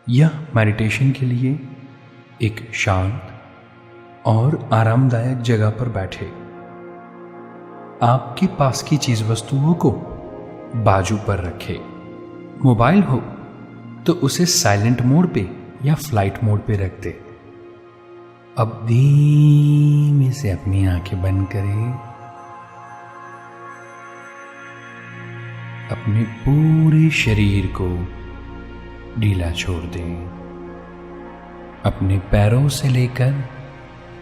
यह मेडिटेशन के लिए एक शांत और आरामदायक जगह पर बैठे। आपके पास की चीज वस्तुओं को बाजू पर रखें। मोबाइल हो तो उसे साइलेंट मोड पे या फ्लाइट मोड पे रख दे। अब धीमे से अपनी आंखें बंद करें। अपने पूरे शरीर को ढीला छोड़ दें। अपने पैरों से लेकर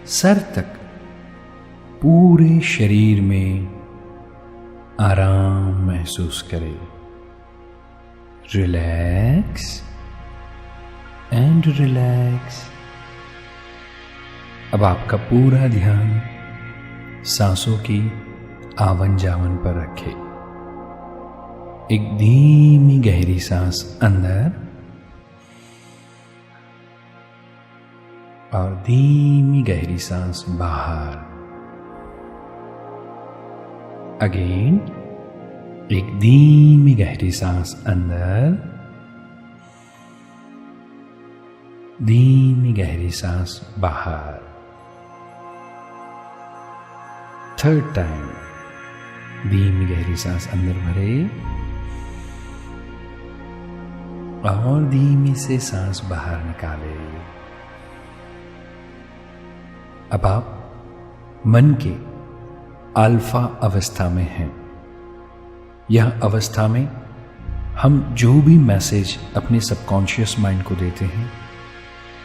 सर तक पूरे शरीर में आराम महसूस करें। Relax and relax. अब आपका पूरा ध्यान सांसों की आवन जावन पर रखें। एक धीमी गहरी सांस अंदर और धीमी गहरी सांस बाहर। अगेन एक धीमी गहरी सांस अंदर, धीमी गहरी सांस बाहर। थर्ड टाइम धीमी गहरी सांस अंदर भरे और धीमी से सांस बाहर निकाले। अब आप मन के अल्फा अवस्था में हैं। यह अवस्था में हम जो भी मैसेज अपने सबकॉन्शियस माइंड को देते हैं,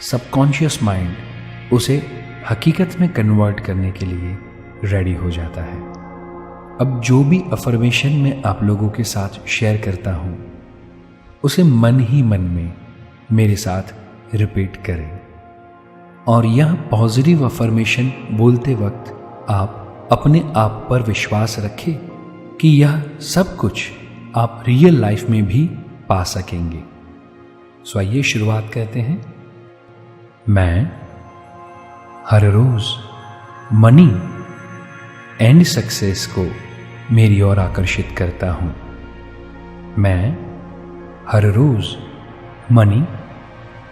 सबकॉन्शियस माइंड उसे हकीकत में कन्वर्ट करने के लिए रेडी हो जाता है। अब जो भी अफर्मेशन मैं आप लोगों के साथ शेयर करता हूं, उसे मन ही मन में मेरे साथ रिपीट करें। और यह पॉजिटिव अफर्मेशन बोलते वक्त आप अपने आप पर विश्वास रखें कि यह सब कुछ आप रियल लाइफ में भी पा सकेंगे। सो आइए शुरुआत करते हैं। मैं हर रोज मनी एंड सक्सेस को मेरी ओर आकर्षित करता हूं। मैं हर रोज मनी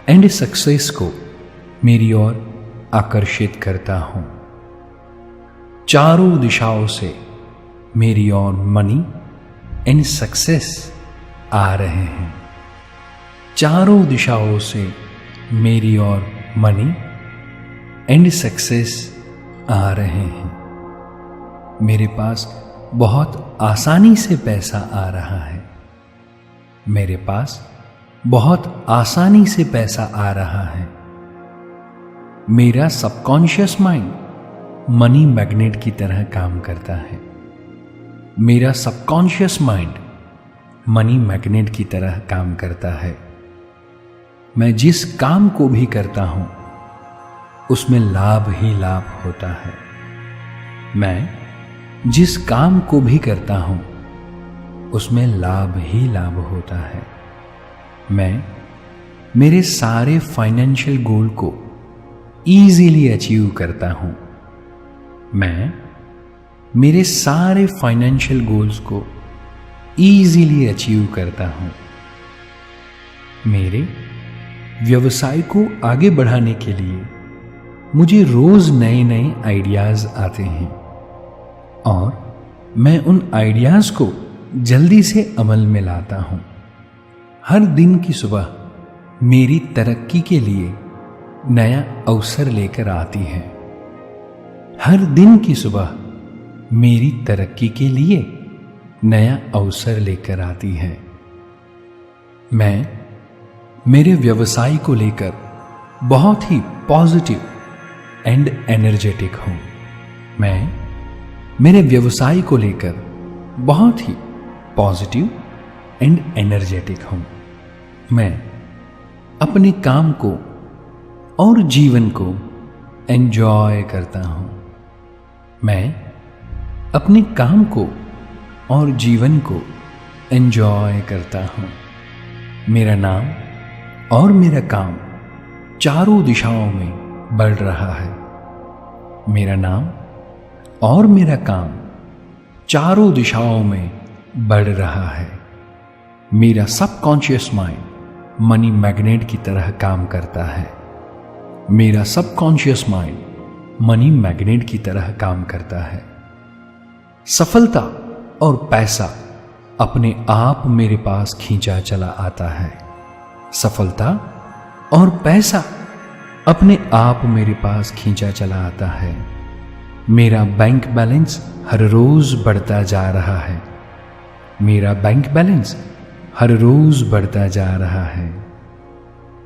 एंड सक्सेस को मेरी ओर आकर्षित करता हूं। चारों दिशाओं से मेरी ओर मनी एंड सक्सेस आ रहे हैं। चारों दिशाओं से मेरी ओर मनी एंड सक्सेस आ रहे हैं। मेरे पास बहुत आसानी से पैसा आ रहा है। मेरे पास बहुत आसानी से पैसा आ रहा है। मेरा सबकॉन्शियस माइंड मनी मैग्नेट की तरह काम करता है। मेरा सबकॉन्शियस माइंड मनी मैग्नेट की तरह काम करता है। मैं जिस काम को भी करता हूं उसमें लाभ ही लाभ होता है। मैं जिस काम को भी करता हूं उसमें लाभ ही लाभ होता है। मैं मेरे सारे फाइनेंशियल गोल को इजीली अचीव करता हूं। मैं मेरे सारे फाइनेंशियल गोल्स को इजीली अचीव करता हूं। मेरे व्यवसाय को आगे बढ़ाने के लिए मुझे रोज नए नए आइडियाज आते हैं और मैं उन आइडियाज को जल्दी से अमल में लाता हूं। हर दिन की सुबह मेरी तरक्की के लिए नया अवसर लेकर आती है। हर दिन की सुबह मेरी तरक्की के लिए नया अवसर लेकर आती है। मैं मेरे व्यवसाय को लेकर बहुत ही पॉजिटिव एंड एनर्जेटिक हूं। मैं मेरे व्यवसाय को लेकर बहुत ही पॉजिटिव एंड एनर्जेटिक हूं। मैं अपने काम को और जीवन को एंजॉय करता हूं। मैं अपने काम को और जीवन को एंजॉय करता हूं। मेरा नाम और मेरा काम चारों दिशाओं में बढ़ रहा है। मेरा नाम और मेरा काम चारों दिशाओं में बढ़ रहा है। मेरा सबकॉन्शियस माइंड मनी मैग्नेट की तरह काम करता है। मेरा सबकॉन्शियस माइंड मनी मैग्नेट की तरह काम करता है। सफलता और पैसा अपने आप मेरे पास खींचा चला आता है। सफलता और पैसा अपने आप मेरे पास खींचा चला आता है। मेरा बैंक बैलेंस हर रोज बढ़ता जा रहा है। मेरा बैंक बैलेंस हर रोज बढ़ता जा रहा है।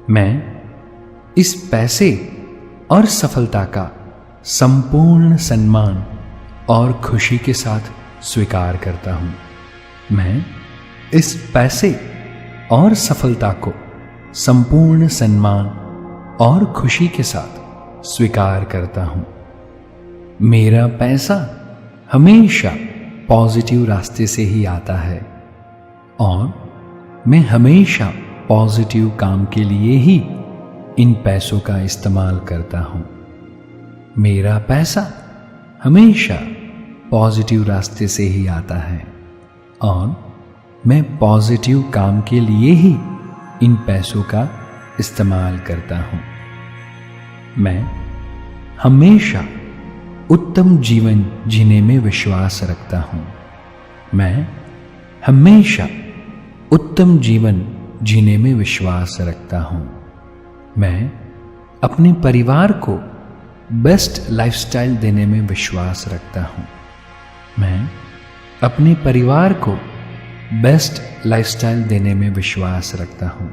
मैं इस पैसे और सफलता का संपूर्ण सम्मान और खुशी के साथ स्वीकार करता हूं। मैं इस पैसे और सफलता को संपूर्ण सम्मान और खुशी के साथ स्वीकार करता हूं। मेरा पैसा हमेशा पॉजिटिव रास्ते से ही आता है और मैं हमेशा पॉजिटिव काम के लिए ही इन पैसों का इस्तेमाल करता हूं। मेरा पैसा हमेशा पॉजिटिव रास्ते से ही आता है और मैं पॉजिटिव काम के लिए ही इन पैसों का इस्तेमाल करता हूं। मैं हमेशा उत्तम जीवन जीने में विश्वास रखता हूं। मैं हमेशा उत्तम जीवन जीने में विश्वास रखता हूं। मैं अपने परिवार को बेस्ट लाइफस्टाइल देने में विश्वास रखता हूं। मैं अपने परिवार को बेस्ट लाइफस्टाइल देने में विश्वास रखता हूं।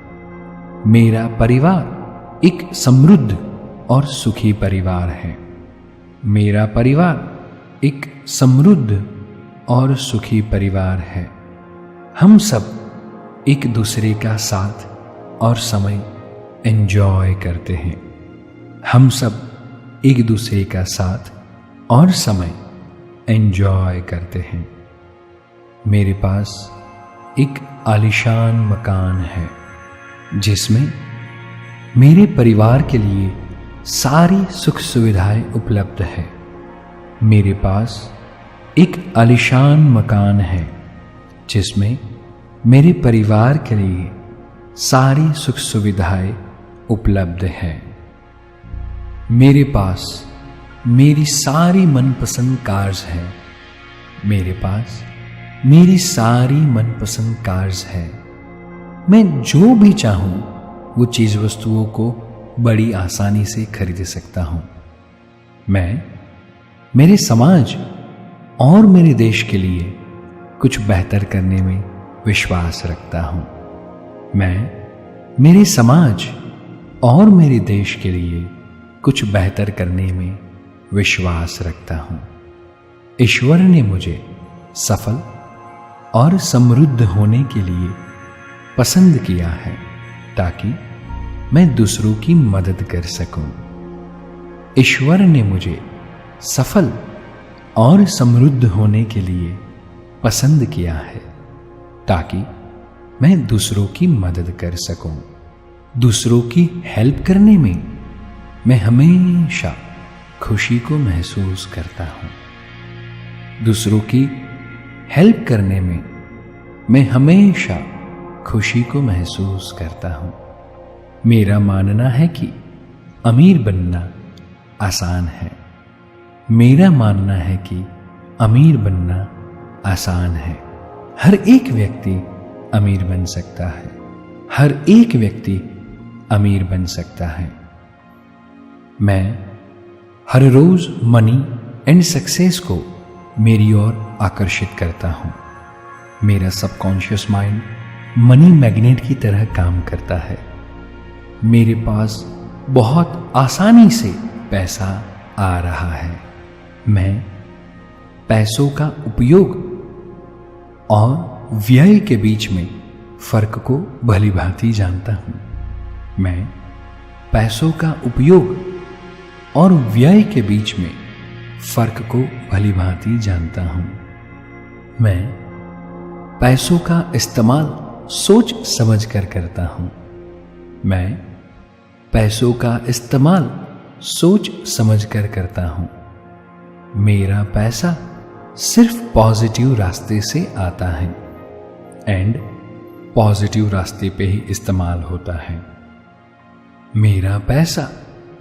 मेरा परिवार एक समृद्ध और सुखी परिवार है। मेरा परिवार एक समृद्ध और सुखी परिवार है। हम सब एक दूसरे का साथ और समय एंजॉय करते हैं। हम सब एक दूसरे का साथ और समय एंजॉय करते हैं। मेरे पास एक आलीशान मकान है जिसमें मेरे परिवार के लिए सारी सुख सुविधाएं उपलब्ध है। मेरे पास एक आलीशान मकान है जिसमें मेरे परिवार के लिए सारी सुख सुविधाएं उपलब्ध है। मेरे पास मेरी सारी मनपसंद कार्स हैं। मेरे पास मेरी सारी मनपसंद कार्स है। मैं जो भी चाहूं वो चीज वस्तुओं को बड़ी आसानी से खरीद सकता हूं। मैं मेरे समाज और मेरे देश के लिए कुछ बेहतर करने में विश्वास रखता हूं। मैं मेरे समाज और मेरे देश के लिए कुछ बेहतर करने में विश्वास रखता हूं। ईश्वर ने मुझे सफल और समृद्ध होने के लिए पसंद किया है ताकि मैं दूसरों की मदद कर सकूं। ईश्वर ने मुझे सफल और समृद्ध होने के लिए पसंद किया है ताकि मैं दूसरों की मदद कर सकूं। दूसरों की हेल्प करने में मैं हमेशा खुशी को महसूस करता हूं। दूसरों की हेल्प करने में मैं हमेशा खुशी को महसूस करता हूं। मेरा मानना है कि अमीर बनना आसान है। मेरा मानना है कि अमीर बनना आसान है। हर एक व्यक्ति अमीर बन सकता है। हर एक व्यक्ति अमीर बन सकता है। मैं हर रोज मनी एंड सक्सेस को मेरी ओर आकर्षित करता हूं। मेरा सबकॉन्शियस माइंड मनी मैग्नेट की तरह काम करता है। मेरे पास बहुत आसानी से पैसा आ रहा है। मैं पैसों का उपयोग और व्यय के बीच में फर्क को भली भांति जानता हूं। मैं पैसों का उपयोग और व्यय के बीच में फर्क को भली भांति जानता हूं। मैं पैसों का इस्तेमाल सोच समझ कर करता हूं। मैं पैसों का इस्तेमाल सोच समझ कर करता हूं। मेरा पैसा सिर्फ पॉजिटिव रास्ते से आता है एंड पॉजिटिव रास्ते पे ही इस्तेमाल होता है। मेरा पैसा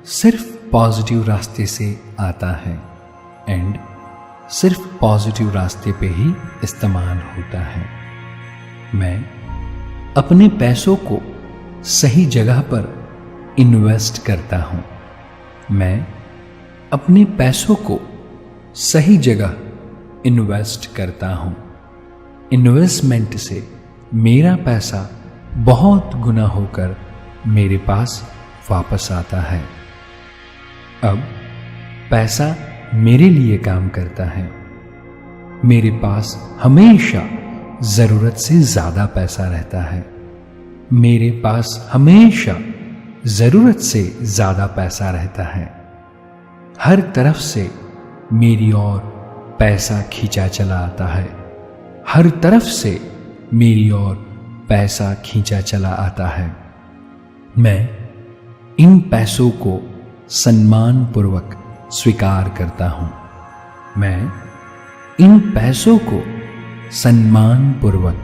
सिर्फ पॉजिटिव रास्ते से आता है एंड सिर्फ पॉजिटिव रास्ते पे ही इस्तेमाल होता है। मैं अपने पैसों को सही जगह पर इन्वेस्ट करता हूं। मैं अपने पैसों को सही जगह इन्वेस्ट करता हूं। इन्वेस्टमेंट से मेरा पैसा बहुत गुना होकर मेरे पास वापस आता है। अब पैसा मेरे लिए काम करता है। मेरे पास हमेशा जरूरत से ज्यादा पैसा रहता है। मेरे पास हमेशा जरूरत से ज्यादा पैसा रहता है। हर तरफ से मेरी ओर पैसा खींचा चला आता है। हर तरफ से मेरी ओर पैसा खींचा चला आता है। मैं इन पैसों को सम्मान पूर्वक स्वीकार करता हूं। मैं इन पैसों को सम्मान पूर्वक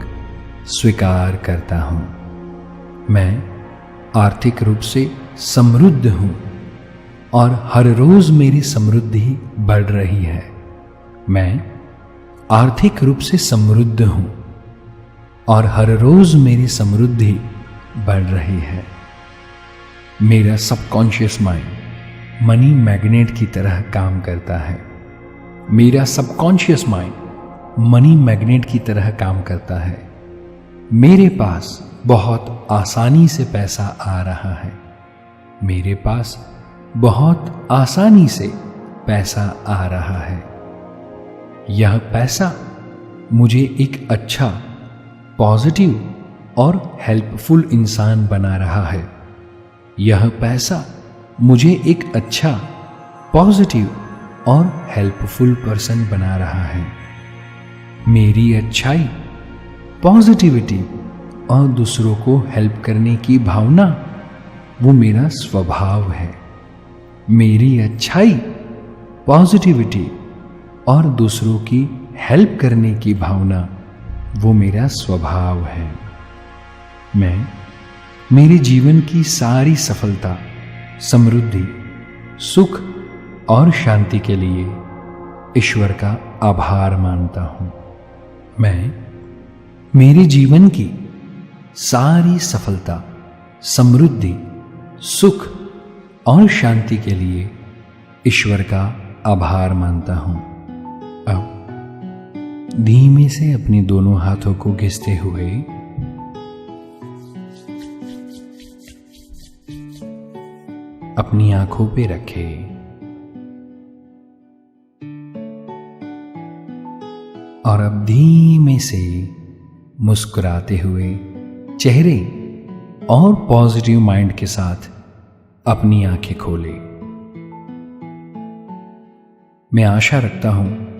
स्वीकार करता हूं। मैं आर्थिक रूप से समृद्ध हूं और हर रोज मेरी समृद्धि बढ़ रही है। मैं आर्थिक रूप से समृद्ध हूं और हर रोज मेरी समृद्धि बढ़ रही है। मेरा सबकॉन्शियस माइंड मनी मैग्नेट की तरह काम करता है। मेरा सबकॉन्शियस माइंड मनी मैग्नेट की तरह काम करता है। मेरे पास बहुत आसानी से पैसा आ रहा है। मेरे पास बहुत आसानी से पैसा आ रहा है। यह पैसा मुझे एक अच्छा, पॉजिटिव और हेल्पफुल इंसान बना रहा है। यह पैसा मुझे एक अच्छा, पॉजिटिव और हेल्पफुल पर्सन बना रहा है। मेरी अच्छाई, पॉजिटिविटी और दूसरों को हेल्प करने की भावना वो मेरा स्वभाव है। मेरी अच्छाई, पॉजिटिविटी और दूसरों की हेल्प करने की भावना वो मेरा स्वभाव है। मैं मेरे जीवन की सारी सफलता, समृद्धि, सुख और शांति के लिए ईश्वर का आभार मानता हूं। मैं मेरे जीवन की सारी सफलता, समृद्धि, सुख और शांति के लिए ईश्वर का आभार मानता हूं। अब धीमे से अपने दोनों हाथों को घिसते हुए अपनी आंखों पे रखें और अब धीमे से मुस्कुराते हुए चेहरे और पॉजिटिव माइंड के साथ अपनी आंखें खोलें। मैं आशा रखता हूं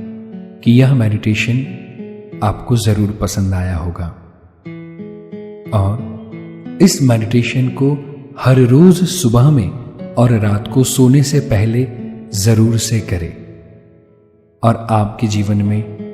कि यह मेडिटेशन आपको जरूर पसंद आया होगा और इस मेडिटेशन को हर रोज सुबह में और रात को सोने से पहले जरूर से करें और आपके जीवन में